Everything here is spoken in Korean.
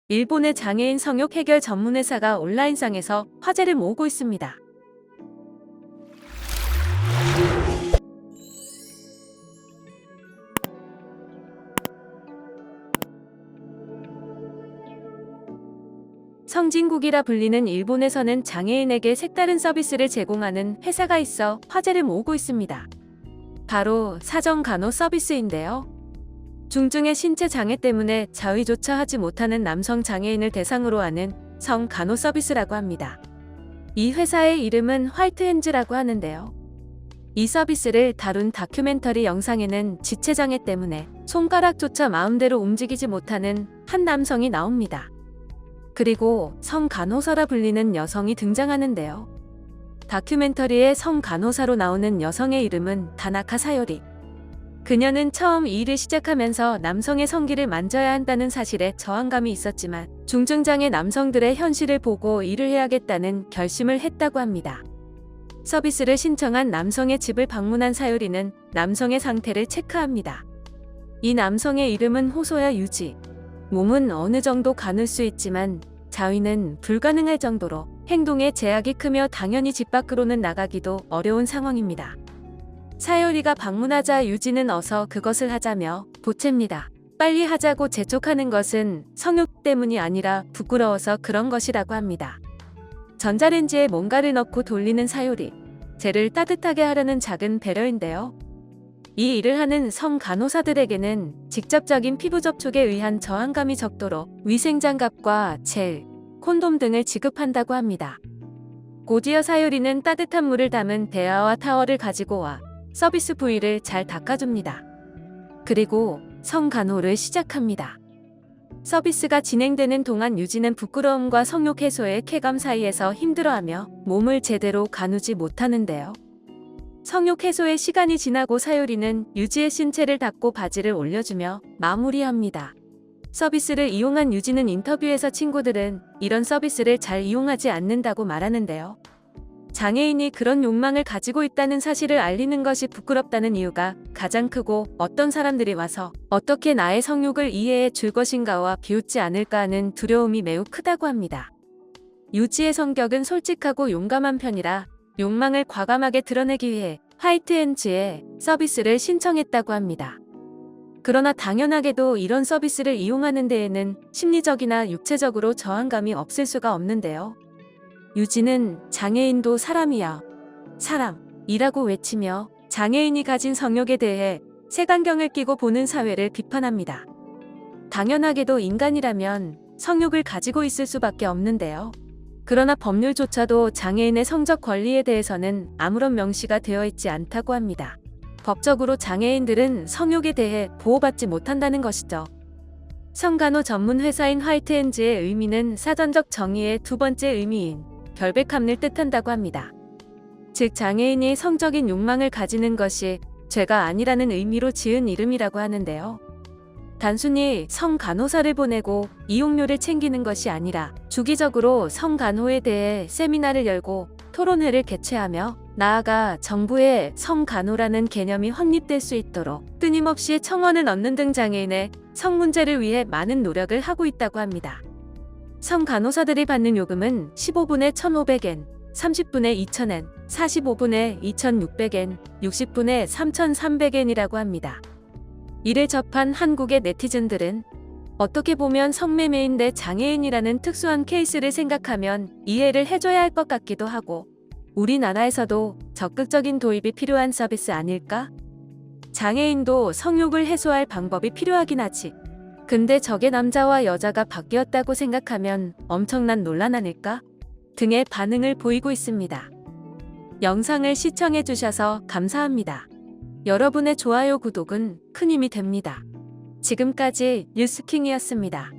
일본의 장애인 성욕 해결 전문 회사가 온라인상에서 화제를 모으고 있습니다. 성진국이라 불리는 일본에서는 장애인에게 색다른 서비스를 제공하는 회사가 있어 화제를 모으고 있습니다. 바로 사정간호 서비스인데요. 중증의 신체 장애 때문에 자위조차 하지 못하는 남성 장애인을 대상으로 하는 성간호 서비스라고 합니다. 이 회사의 이름은 화이트핸즈라고 하는데요. 이 서비스를 다룬 다큐멘터리 영상에는 지체장애 때문에 손가락조차 마음대로 움직이지 못하는 한 남성이 나옵니다. 그리고 성간호사라 불리는 여성이 등장하는데요. 다큐멘터리에 성간호사로 나오는 여성의 이름은 다나카 사요리. 그녀는 처음 이 일을 시작하면서 남성의 성기를 만져야 한다는 사실에 저항감이 있었지만 중증장애 남성들의 현실을 보고 일을 해야겠다는 결심을 했다고 합니다. 서비스를 신청한 남성의 집을 방문한 사요리는 남성의 상태를 체크합니다. 이 남성의 이름은 호소야 유지. 몸은 어느 정도 가눌 수 있지만 자위는 불가능할 정도로 행동에 제약이 크며 당연히 집 밖으로는 나가기도 어려운 상황입니다. 사요리가 방문하자 유지는 어서 그것을 하자며 보챕니다. 빨리 하자고 재촉하는 것은 성욕 때문이 아니라 부끄러워서 그런 것이라고 합니다. 전자레인지에 뭔가를 넣고 돌리는 사요리. 쟤를 따뜻하게 하려는 작은 배려인데요. 이 일을 하는 성간호사들에게는 직접적인 피부 접촉에 의한 저항감이 적도록 위생장갑과 젤, 콘돔 등을 지급한다고 합니다. 곧이어 사요리는 따뜻한 물을 담은 대야와 타월을 가지고 와 서비스 부위를 잘 닦아줍니다. 그리고 성간호를 시작합니다. 서비스가 진행되는 동안 유지는 부끄러움과 성욕 해소의 쾌감 사이에서 힘들어하며 몸을 제대로 가누지 못하는데요. 성욕 해소의 시간이 지나고 사요리는 유지의 신체를 닦고 바지를 올려주며 마무리합니다. 서비스를 이용한 유지는 인터뷰에서 친구들은 이런 서비스를 잘 이용하지 않는다고 말하는데요. 장애인이 그런 욕망을 가지고 있다는 사실을 알리는 것이 부끄럽다는 이유가 가장 크고 어떤 사람들이 와서 어떻게 나의 성욕을 이해해 줄 것인가와 비웃지 않을까 하는 두려움이 매우 크다고 합니다. 유지의 성격은 솔직하고 용감한 편이라 욕망을 과감하게 드러내기 위해 화이트핸즈에 서비스를 신청했다고 합니다. 그러나 당연하게도 이런 서비스를 이용하는 데에는 심리적이나 육체적으로 저항감이 없을 수가 없는데요. 유지는 장애인도 사람이야. 사람이라고 외치며 장애인이 가진 성욕에 대해 색안경을 끼고 보는 사회를 비판합니다. 당연하게도 인간이라면 성욕을 가지고 있을 수밖에 없는데요. 그러나 법률조차도 장애인의 성적 권리에 대해서는 아무런 명시가 되어 있지 않다고 합니다. 법적으로 장애인들은 성욕에 대해 보호받지 못한다는 것이죠. 성간호 전문 회사인 화이트핸즈의 의미는 사전적 정의의 두 번째 의미인 결백함을 뜻한다고 합니다. 즉 장애인이 성적인 욕망을 가지는 것이 죄가 아니라는 의미로 지은 이름이라고 하는데요. 단순히 성간호사를 보내고 이용료를 챙기는 것이 아니라 주기적으로 성간호에 대해 세미나를 열고 토론회를 개최하며 나아가 정부의 성간호라는 개념이 확립될 수 있도록 끊임없이 청원을 넣는 등 장애인의 성 문제를 위해 많은 노력을 하고 있다고 합니다. 성간호사들이 받는 요금은 15분에 1,500엔, 30분에 2,000엔, 45분에 2,600엔, 60분에 3,300엔이라고 합니다. 이를 접한 한국의 네티즌들은 어떻게 보면 성매매인데 장애인이라는 특수한 케이스를 생각하면 이해를 해줘야 할 것 같기도 하고 우리나라에서도 적극적인 도입이 필요한 서비스 아닐까? 장애인도 성욕을 해소할 방법이 필요하긴 하지. 근데 저게 남자와 여자가 바뀌었다고 생각하면 엄청난 논란 아닐까? 등의 반응을 보이고 있습니다. 영상을 시청해주셔서 감사합니다. 여러분의 좋아요, 구독은 큰 힘이 됩니다. 지금까지 뉴스킹이었습니다.